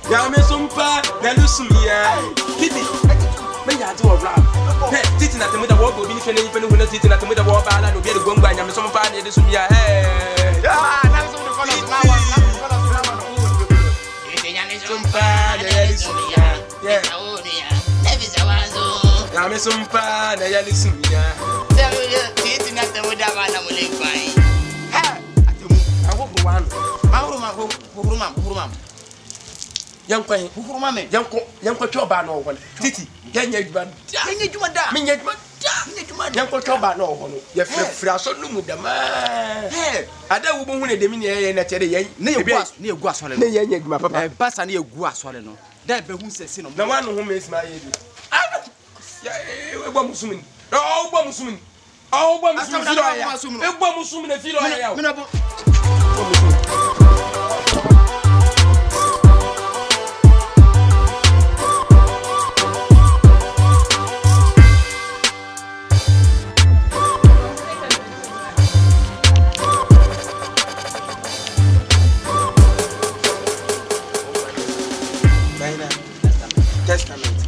Ya me sumpa, ya lusumia. Titi, me ya do rap. Hey, Titi na temu da wo go bi ni fene ni fene huna Titi na temu da wo ba la no bi de gongba nya me sumpa na de sumia. Hey. Ah, na so de kola na wa, na so kola na wa. Ite nya me sumpa, ya lusumia. Yeah. Nevisa wazo. Ya me sumpa, ya lusumia. Titi na temu da ba na mule kwai. Ha, atemu. Awo go wan. Huruma. Yankwan Huruma me. Yankwa choba no ho. Titi, yanya djuma. Yanya djuma da. Menya djuma da. Menya djuma. Yankwa choba no ho no. Ye frefra so no mu dama. He, ada wo bo hu ne demi ne ye na chere ye. Ne egu asole. Ne yanya djuma papa. Basa ne egu asole no. Da be hu sese no. Na wan no hu mesma ye bi. Ya e gbo musumi. Oh, gbo musumi. Oh, gbo musumi fi lo ya. E gbo musumi ne fi lo ya. Me na bo. Testament.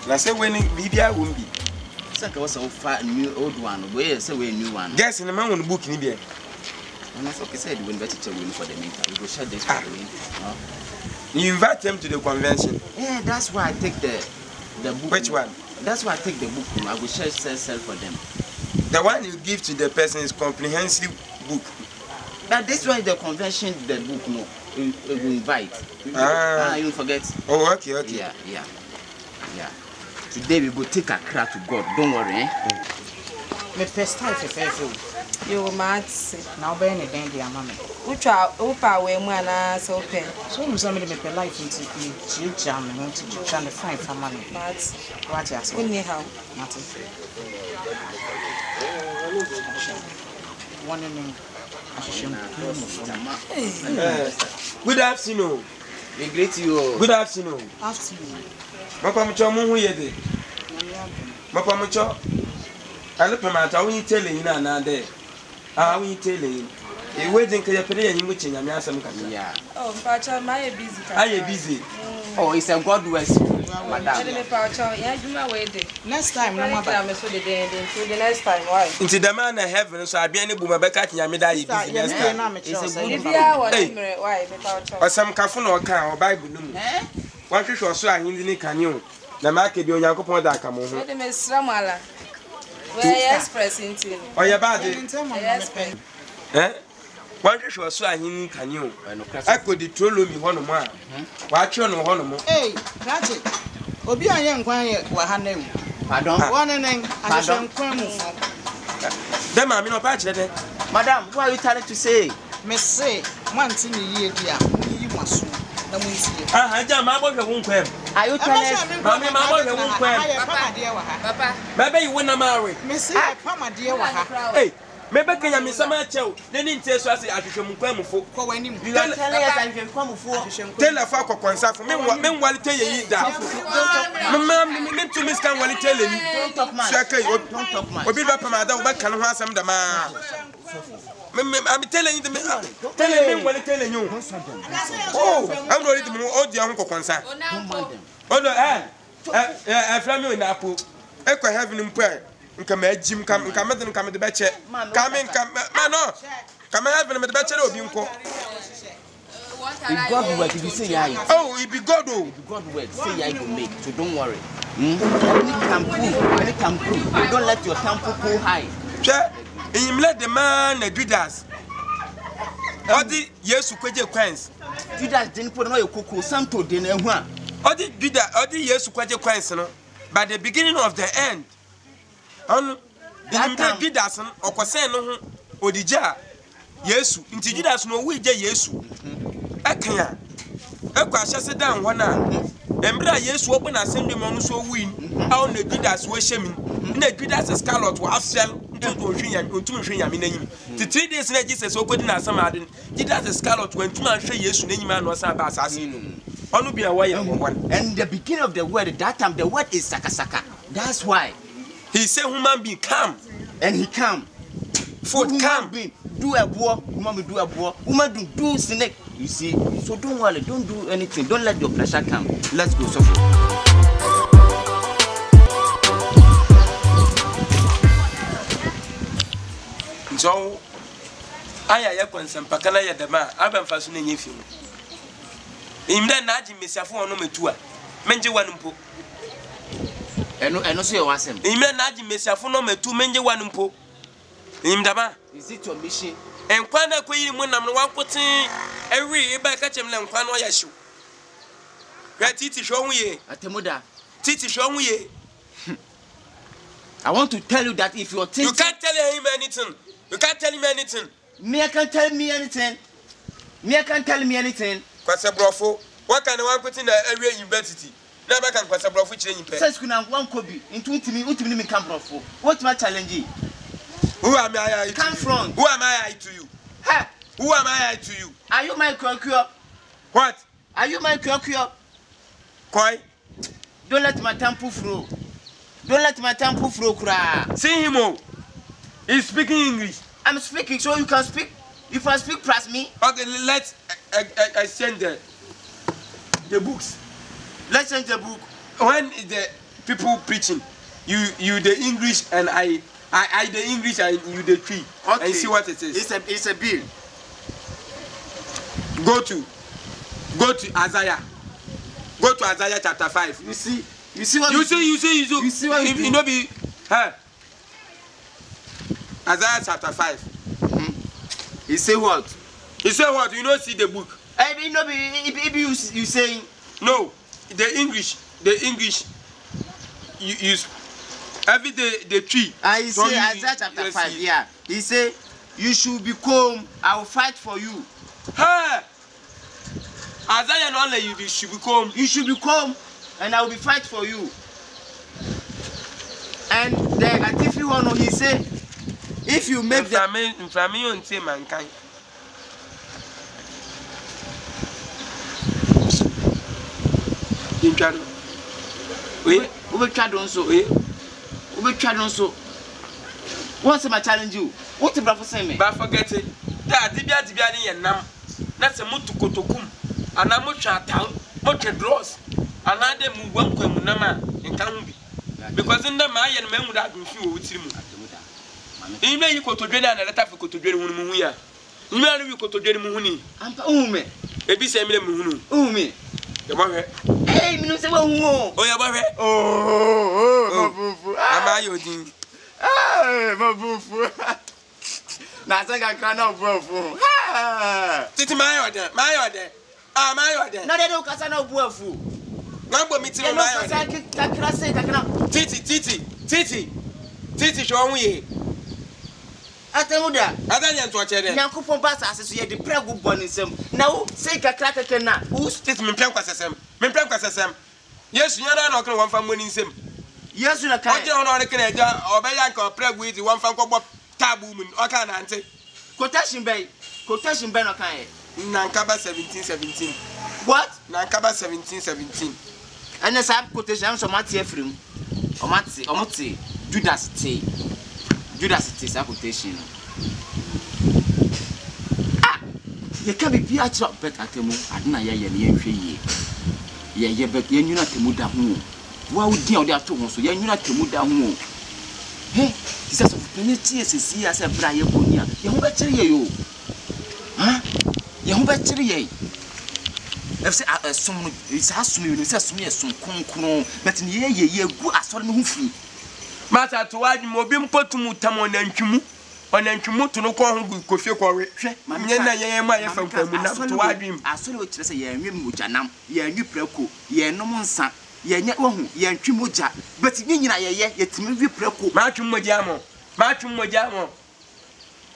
Na say when Bibia won be. Saka was so far new old one. We say we new one. Guess in the man book ni be. And so said when better to win for the meeting. We go share this for the meeting. You invite them to the convention. Yeah, that's why I take the book. Which one? That's why I take the book. I will share sell for them. The one you give to the person is comprehensive book. But this one the convention the book no. We invite. You forget. Oh, okay. Yeah. Today we go take a crack to God. Don't worry, eh? Me first time for You mad. now be any den dia mama. Upa we mu ana so pen. So you say me pe life into me chicha me want to try to find for money. But What you say? only how. Nothing. One name. Good afternoon. We greet you. Good afternoon. Afternoon. Papa mcho mu hu ye de. Papa mcho. Alope mata wo tele yin na de. Ah wo tele yin. E wedding ke ya pere ya nyimu che nyame asem ka. Yeah. Oh, Pacha, my busy. Are you busy? Oh, it's a God works, madam. Pacha, yeah, you my wedding. Next time no matter. I'm so the day the next time why? Into the man heaven so I be any buma beka nyame da ye busy next time. If you are why me Pacha. Osam kafo na oka o Bible no mu. Eh? Wan hwehwe so ahindi ni kanyo. Na ma ke bi onyankopon da aka mo ho. Me me sramala. We express into. Oye ba de. Eh? Wan hwehwe so ahindi kanyo. Akodi trolomi hono mo a. Wa twe no hono mo. Hey, that's it. Obi anye nkwan ye wa ha na mu. Pardon? One neng ahye nkwan mu. Dem ma mi no pa kire de. Madam, what are you trying to say? Me say, man ti ni yie dia, yi maso na mu nsie. Ah, ja ma bo hwe wo nkwam. Are you telling Mami ma bo hwe wo nkwam. Pamade wa ha. Papa. Baba yi wona mawe. Me say pamade wa ha. Hey, mebe kenya mi sama chew. Ne ni ntie so ase ahwehwe mu nkwam fo. Ko wani mu. you are telling us I'm going come for? Tell fa kokonsa fo. Me nwale tell yi da. Me to miss kan wale tell ni. Don't talk man. Don't talk man. Obi ba pamada wo ba kan ho asem da ma. I'm telling you, telling me when I tell you. Oh, I'm ready to move all the uncle concern. Oh, no, I fly me in Apple. Echo heaven in prayer. Come at Jim, come at them, come at the betcher. Come in, come, no. Come at them at the betcher of Yunko. If God work, if you say I. Oh, it be God, oh. If God work, say I go make. So don't worry. Any temple, don't let your temple go high. In let the man Judas. Odi Yesu kwaje kwans. Judas didn't put no cocoa santo din e hu a. Odi Judas, odi Yesu kwaje kwans no. By the beginning of the end. On the Judas no okosen no ho odija Yesu. Nti Judas no wi je Yesu. Ekan ekwa hyese dan ho na. Embra Yesu obu na asendwe mo no so win. How na Judas we hyemi. Na Judas Iscariot wa afsel. To hwe yame nanyim. The 3 days na Jesus okodi na asamade. Judas Iscariot went to man hwe Yesu nanyim an osan ba asase. Onu bia wa ye one. And the beginning of the word, that time the word is sakasaka. That's why he said human being come and he come. food come. Do a boy, woman do a boy, woman do snake. You see, so don't worry, don't do anything. Don't let your pressure come. Let's go, so. So, I am some Pacana Yadama, Abam Fasun in you. In that night, Miss Afon no Metua, Menji Wanumpo. And no say was him. In that night, Miss Afon no Metu, Menji Wanumpo. In Dama, is it your mission? And Quana Queen when I'm one putting every back at him and Quano Yashu. Titi show me, Atemuda. Titi show me. I want to tell you that if you're thinking. You can't tell him anything. You can't tell him anything. Me can't tell me anything. Me can't tell me anything. Kwasa brofo. What can one put in the area university? Never can kwasa brofo change pay. Says kuna one kobi into me come brofo. What's my challenge? Who am I? Come from. Who am I to you? Ha! Who am I to you? Are you my cure? What? Are you my cure? Koi? Don't let my temple flow. Don't let my temple flow cry. See him oh. He's speaking English. I'm speaking, so you can speak. If I speak plus me. Okay, let's exchange the books. Let's change the book. When the people preaching, you the English and I the English and you the tree. Okay. And see what it is. It's a bill. Go to Isaiah. Go to Isaiah chapter 5. You see what you see what you know be huh? Isaiah chapter 5. He say what? He say what? You don't see the book. I know you saying no. The English you every day the tree. I say Isaiah chapter 5. Yeah. He say you should become. I will fight for you. Hey. Isaiah not let you should become. You should become, and I will be fight for you. And then if you want to, he say, if you make the family on say mankind. Inchado. We try don't so. We try don't so. What's my challenge you? What the brother say me? But forget it. That dibia ni yenam. Na se mutu kotokum. Ana mo twa tan, mo twa draws. Ana de mu wanko mu nam a nka ho bi. Because in them aye no mahu da adunfi wo wutiri mu. Ime yi kotodwe na leta fi kotodwe hu mu hu ya. Ime anu wi kotodwe mu hu ni. Ampa uhume. Ebi se mi mu hunu. Uhume. Ya ba hwe. Eh, mi no se wo hu o. O ya ba hwe. Mabufu. Ama yo din. Mabufu. Na sanga kana obuafu. Titi mayoda. Ah mayoda. Na de no kasa na obuafu. Ngbo mi ti no mayoda. Kakra say kakra. Titi show ye. Atemuda. Adanya nto chere. Nyankopon ba sa aseso ye de prego bonisem. Na wo say kakra keke na. Wo titi me pran kwasesem. Yesu nyana na okre won fa moni nsem. Yesu na kai. Oje ono ore kene eja obeya nka prego iti won fa nkogbo tabu mu oka na ante. Quotation bay no kai. Nankaba 17:17. What? Nankaba 17:17. And the same quotation so mati efrim. Omati Judas say quotation. Ah, ye can be pia chop bet atemu adna ye nhwe ye. Ye bet ye nwuna temu da ho. Wa odi a odi ato ho so ye nwuna temu da ho. Hey, this is of penalty see as a bra ye bonia. Ye ho be kire ye yo. Huh? Ye ho be kire ye. If say some is assume you say assume ye some konkron but ye gu asore me ho fi. Mata to wadwum obi mpotum tam onantwumu to no ko ho kofie kɔwe hwɛ nye na ye ma ye fa kwamu na to wadwum asore o kire say ye nwe mojanam ye nwe prako ye nom nsa ye nya wo ho ye ntwi moja but nyina ye timi wi prako ma twum moja mo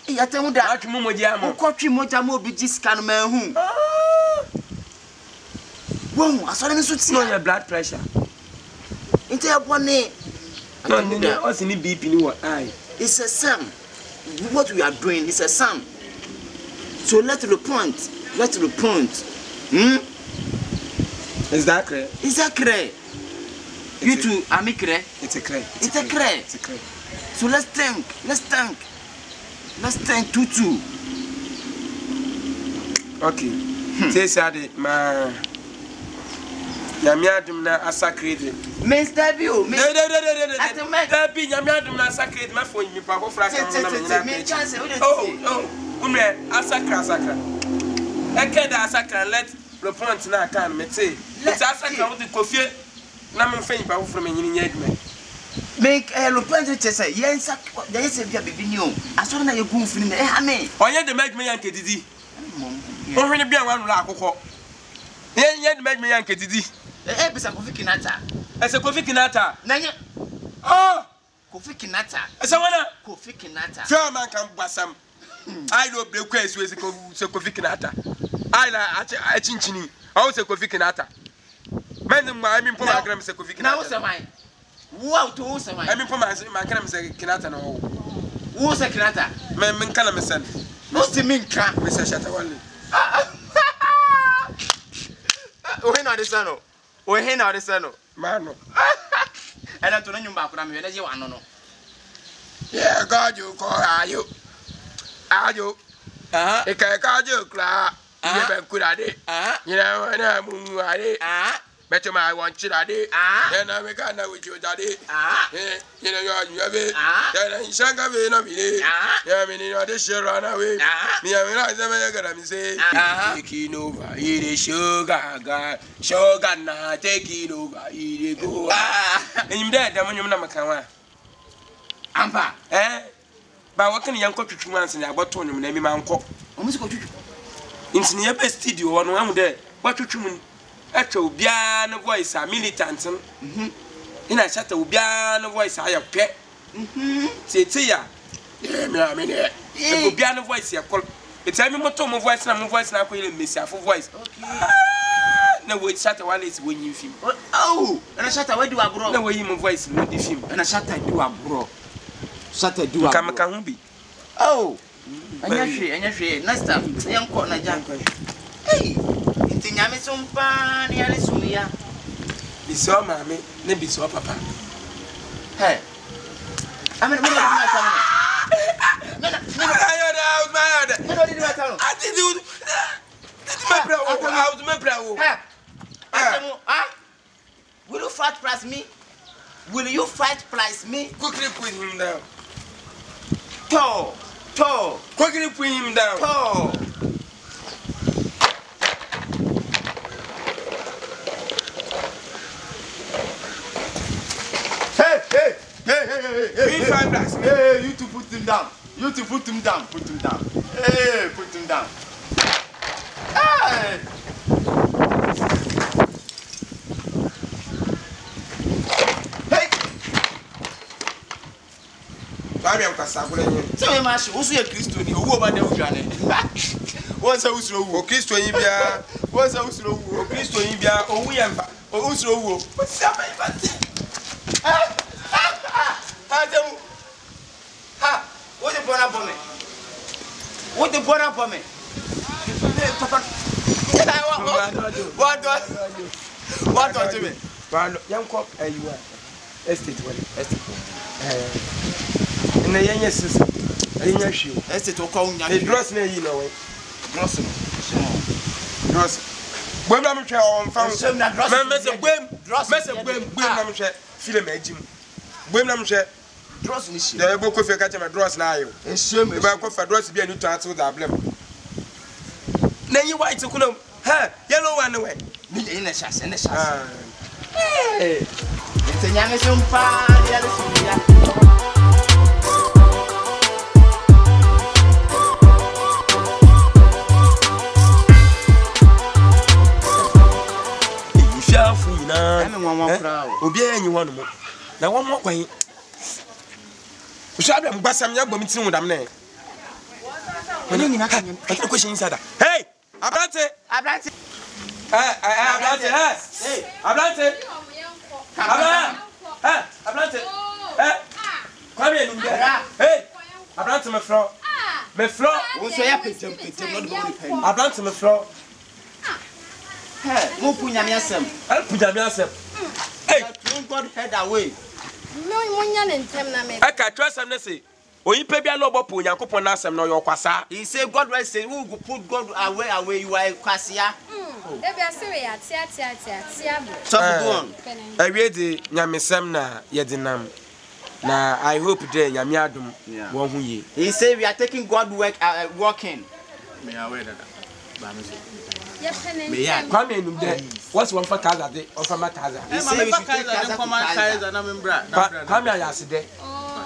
e ya temu da ma twum moja mo ko twi moja mo bi jiska no ma hu wo asore me so ti no your blood pressure inte ya bone no what's in BP ni what eye it's a sum what we are doing is a sum so let's repent is that clear you too amikre it's a clear so let's think Let's turn 2-2. Okay. Say Sadi, ma. Yamiadum na asacred. Mr. Bill, Be Yamiadum na sacred, my phone, you papa flash. Oh, Umre, Asacra. I can't Asacra let the point now can me say. Let's Asacra with the coffee. Naman faint power from any yegman. Make a Lupin to say, yes, there is a baby new. As soon as you go from the Hame. Or yet the make me Yankee Didi. Or when you be one lack of hope. Yet make me Yankee Didi. The episode of Kinata. As a coffee kinata. Nanya. Oh, Kofi Kinata. as I wanna Kofi Kinata. Fairman can Bassam. I know Blue Quest with a coffee kinata. I like a chinchini. I was a coffee kinata. Man, I'm in Pomagram, a coffee kinata. Wow, to Usama. I'm in Pomas, my Canam kinata. No, who's a Kinata? Man, Calamasan. Most Minka, Mr. Shatawali. When are the son? When are the son? Mano. And I don't know about them, as you know. Yeah, God, you call are you? Are you? A cardio clap. Could I did? You know, and I'm better my one chit I did. Then I make a with you, daddy. You know, you have it. Then I shank of it. I mean, you know, this shall run away. Me, I realize I'm going to say, taking over, eat a sugar, sugar, now taking over, eat it go. And you're dead, the money number can. Ampa, But what can you uncle to once and I bought to him, name my uncle? Almost go to Into near best studio on one day. What you Echo Biana voice are militant. In a shadow Biana voice I have pet. Say, ya. Yeah, me, Biana voice here. It's a motor voice and voice now, Miss Afro voice. No way, shatter while it's when you feel. Oh, and I shut away do a bro. No way, you voice in the film. And I shut I do a bro. Shut I do a Kamakambi. Oh, and you're next time, young corner junk. Hey, it's in Yamison Pan, Yalisumia. Be so, mammy, maybe so, papa. Hey, I'm in the middle of my town. No, I did you. Will you fight plus me? Will you fight plus me? Quickly put him down. Toe. Quickly put him down. Toe. Hey. Hey, you two put him down. Put him down. Hey, put him down. Hey. So much. Who's your Christian? Who about the Ukraine? What's a Usro? Christian India? What's a Usro? Christian India? Oh, we am. Oh, Usro. What's up, what the born up for me? What the born up for me? What do you mean? Young cop, you are. Estate. In the young sister, I didn't show. Estate will call you. Dross near you know. Dross. When I'm trying found some that dross, I'm film edging. When I'm sure. Dross, the book of your catch my dross now. And show me about for dross be a new tattoo with that blame. Then you white to come, yellow one away. In the chassis, Hey, it's a young fan. Obia any one more. Now one more way. Shall I pass some young women to them? I question inside. Hey, Abrante. Come in. Hey, Abrante, my floor. My floor. What's your Abrante, my floor. Hey, who put your yourself? I'll put your yourself. Hey, don't God head away. No, one young and Temna. I can't trust him. Say, Oyipa bia no obopo Nyankopon na asem no yo kwasa. He said God will say who will put God away you are kwasia. They be say we are tia. So go on. Awie de nyamesem na yedinam. Na I hope there nyame adom won hu ye. He said we are taking God working. Me aware that. Kwame enum de what's one for kaza de offer my kaza. He said we should take Kaza na membra. Kwame ayase de.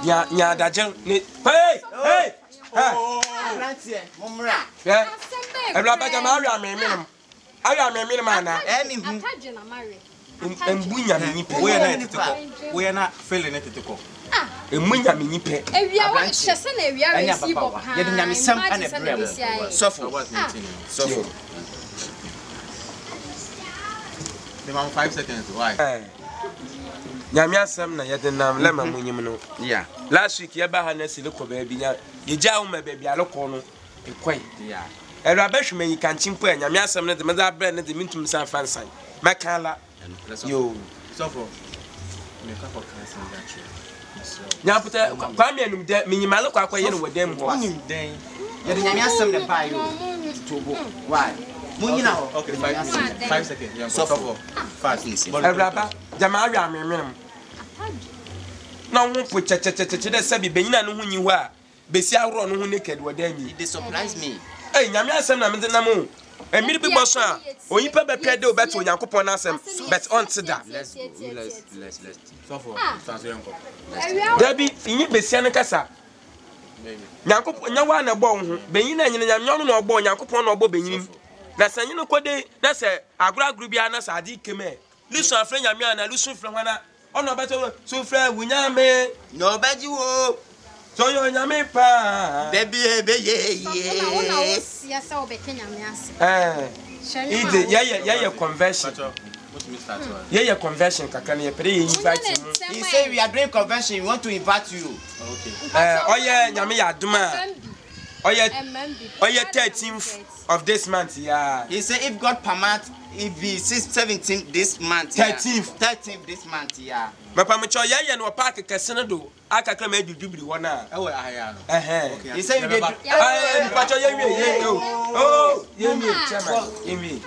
Nya daje ni. Hey! Nancy, Momra. Yeah. Ebra baga ma awa me minimum. Awa me minimum ana. Anywho. Embunya me nipe. We na etiko. We na feeling etiko. Emunya me nipe. Ewia wa hyese na ewia we si bo pa. Ye de nyamesam ana brem. Sofo. Sofo. The man 5 seconds. Why? Nyame asem na yedinam lema munyim no. Yeah. Last week ye ba ha na sile ko ba bi nya. Ye ja wo ma ba bi aloko no. Ekwan. Yeah. Era ba hwema yi kan chimpo nyame asem na de meza bre na de mintum san fansan. Makala. Yo. Sofo. Me ka for cancer that you. Nyaputa kwame enum de minyimalo kwa akwa ye no wedem ho. Onyim den. Ye de nyamesam de ba yo. Tobo. Why? Munyina. Okay, 5 minutes. 5 seconds. Yeah, Sofo. Fast. Era ba jama awa me menum. Na ho po chechecheche de sabi benyina no ho nyi ho a besi awro no ho naked wadami. They surprise me. Eh nyame asem na mede na mo. Emiri bi boso a oyipa be pede obeto Nyankopon na asem bet on seda. Let's Sofo. Transfer yanko. Dabi inyi besia no kasa. Nyankopon nyawa na bo ho benyina nyina nyame no obo Nyankopon na obo benyinim. Na sanyi no kode na se aguraguru bia na sa adi keme. Lisu afre nyame ana lisu fre hwana ono beto so fre wunyame no baji wo. So yo nyame pa. Baby ye. Ona o sia sa obekenya me ase. Ide ye conversion. What me start? Ye conversion kakana ye pere invite mu. He say we are doing convention, we want to invite you. Okay. Oye nyame ya aduma. Oye 13th of this month, yeah. He say if God permit, if he 17th this month, 13th this month, yeah. Papa me cho ye no park kesene do akakra ma dudubiri wona. E wo ahaya no. He say we dey pa cho ye oh ye mi chama ye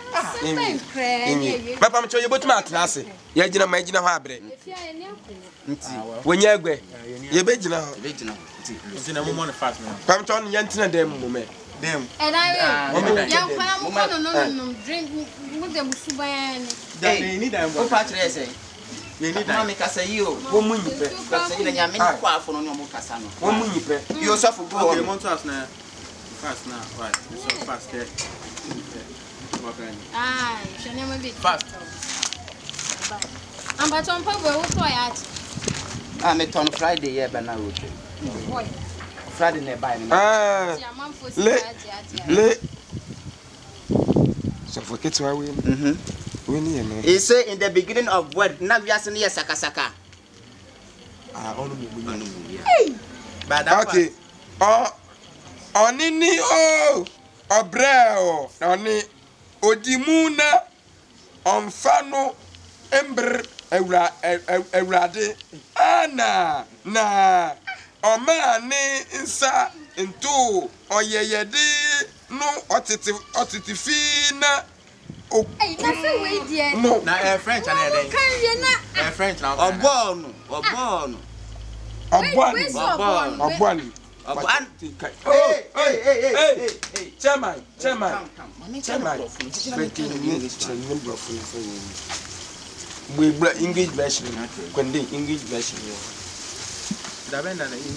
Papa me cho ye botuma atnase ye gina ma gina ho abre nti wonya agwe ye be gina ho Nti na mo mo fast na. Papa me cho no ye ntina dem mo me Dem. And I no drink with the musuban. Hey, need that. O patre say. We need Mama ka say yo. wo munyipe Say na nyame kwa afo no mo kasa no. wo munyipe You suffer go. Okay, mo to us na. Fast now. Right. So fast there. Okay. Ah, shene mo bi. Fast. Amba tompa bo wo to ya. Ah, me turn Friday here by now. Boy. Friday ne buy me. le so forget why we ni no. He say in the beginning of word, na we asen yes sakasaka. Onu me Hey. But that okay. Onini obre o oni odimuna onfano embr ewrade ana na omani nsa nto oyeyede no otiti fi na Hey, na say we die. no Na French and then. Kan ye na. French now. Obon. Hey, chairman. We English version. English version.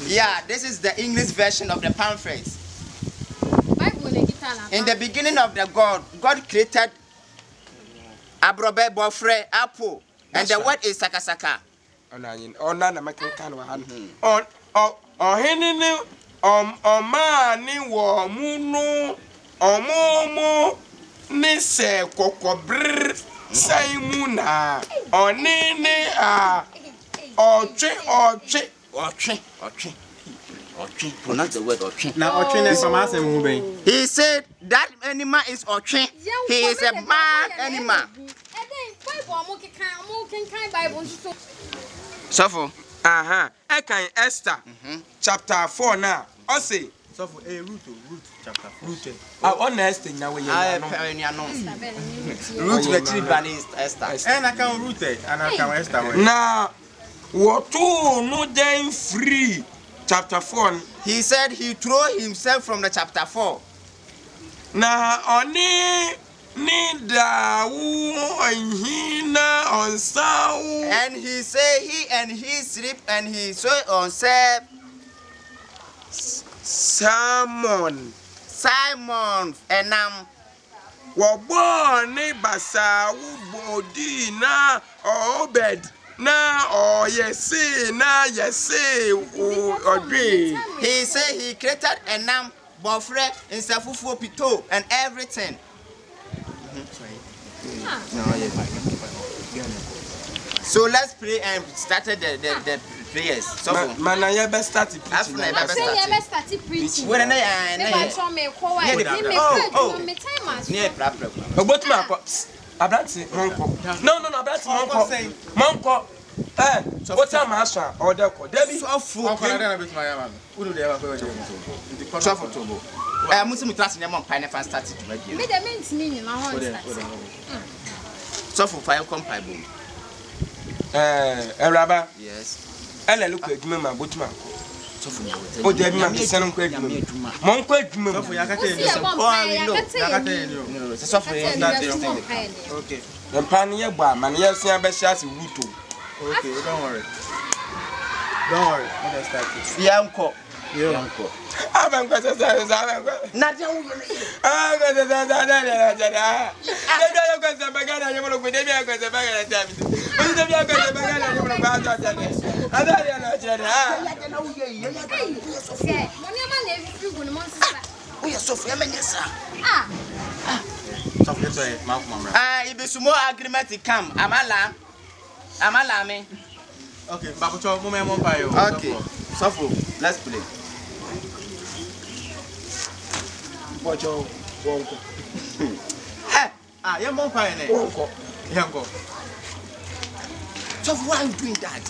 Yeah, this is the English version of the pamphlet. In the beginning of the God created Abrobe Bofre Apple, and the word is sakasaka. Ona na makan wa han. Henene omani wo munu omomo ni se kokobr saimuna onene a otwe Pronounce the word otwe. Now otwe na from asem hu ben. He said that animal is otwe. He is a bad animal. Bible Suffer. Ekan Esther chapter 4 now. I say. So for a root chapter 4. Root. Honest thing now we I know. Root betri banis Esther. And I can root it and I can Esther. Now, what two no then free? Chapter 4. He said he threw himself from the chapter 4. Now, only Nida on sound. And he said he sleep and he saw on Simon and were born Basa body na Obed na or yes or be. He said he created Enam, Bofre, and Safufu Pito and everything. So let's pray and started the prayers. So man, I best start preaching. Preaching. When I no, Monko. What's a master or the Debbie? So full. Muslim class in Yamon Pineapple started to make you. So for fire compile. Rabba. Yes. Ella look at me, my boatman. So for Oh, Debbie, my son, Monko, Okay. And Pania Bar, man, yes, I best shot Ruto. Okay, don't worry. Don't worry. Let us start it. Yanko. I haven't got a if it's more agreement to come, Amala me. Okay, Babucho, moment, okay, so let's play. Bojo, Wonko. Young Mompire, Yanko. So why are you doing that?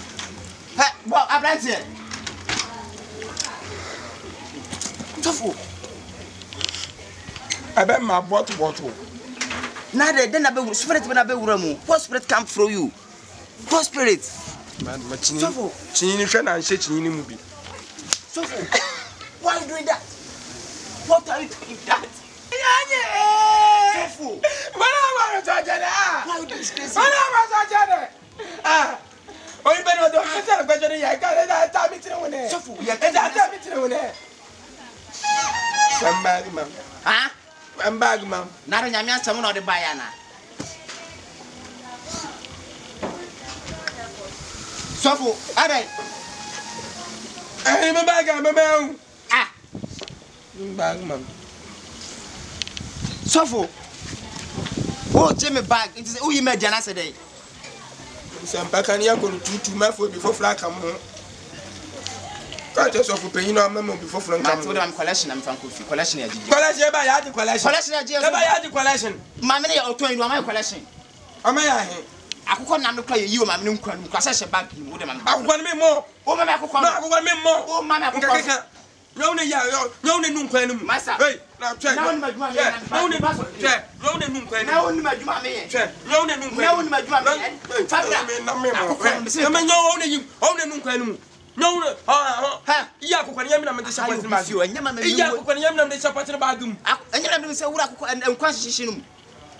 Well, I'm right here. So I bet my bottle. Now then I spirit when I be uramu. What spirit come from you? What spirit? Man, Chini and shaking in movie. So why are you doing that? What are you doing that? When I was a Jedi, Why are you doing this? when I was a Jedi, oh, you better don't get a question. I got that time it's in there. That time it's in there. Some bag, ma'am. Huh? I'm bag, ma'am. Now I'm not someone of the Bayana. So, all right. I'm a bag, I'm a man. Ah, Bag, ma'am. so oh, Jimmy bag. It is who you made yesterday. Some Pacania go to my foot before flag come home. Got us off paying no memo before flag come home. I'm collection. I'm from collection. Collection by Yadi collection. Collection. Collection. Mammy, or 21 my collection. Am I? I could not play you, my new crown, because I back you with them. I want me more. Oh, Mamma, I want me more. oh, Mamma, No, no, no, no, Master. Hey, now check. Now, No, no, check. No, no, no, now, only my mammy. check. No, no, no, Now, only my mammy. No, no, yeah, when you have the support about you, and when you have the support about them, And you say, what and question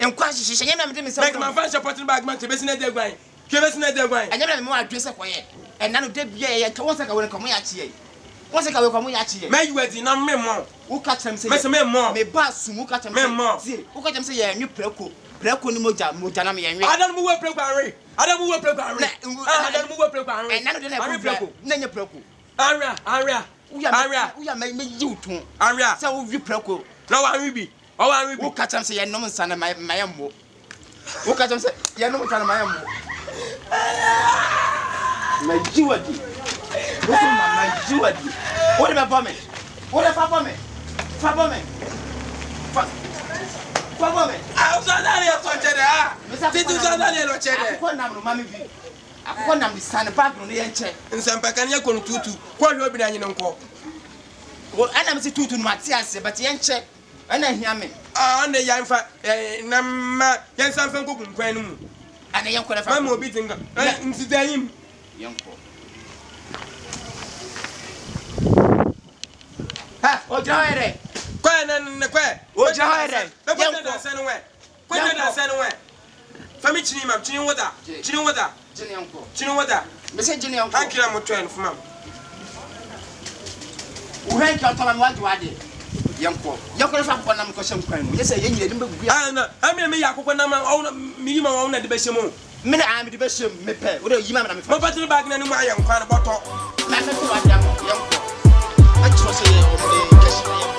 and question, and like my first supporting bag man to be in their way. Give us another way. I never more address a quiet. And none of them, yeah, once I will come here. Once I will come here. May you wait in a memo. Who catch them say, more. may pass, who catch them more. Who catch them say, yeah, you preco, Mujanami, and I don't move a program. I don't move a program. I don't move a program. and none of them are preco. None of preco. Aria. We are making you too. Aria. So you preco. No, I will be. Oh, I will Who catch them say, no son of my ammo. Who catch them say, yeah, no son of my ammo. My jewelry. My jewelry. What about bombing? What if I bomb it? For bombing. For bombing. I was on that. Did you say that? What number, Mammy? akokɔ nam san bag no ye nche nsampa kan ye ko tutu ko hwe obi na nyi nko wo ana me se tutu no mate ase but ye nche ana hia me ana ya mfa na ma ye nsamfa nko kunkwan no mu ana ye nko na fa ma obi tinga ntidayim ye nko ha o jahere kwa na kwa o jahere ye nko da sen we kwa da sen we fami chini mam chini wada jini yanko chini wada me se jini yanko akira mo twen fu mam wo hen ka to ma wadu ade yanko fa ko nam ko shem kwan no yesa ye nyire dimba gugu ah na ami me yakoko na ma mi yima wa na de be shemu me na am de be shem me pe wo de yima na me fa mo patri bag na ni mu ayan kwa na boto na me to ade yanko a tro se ye o me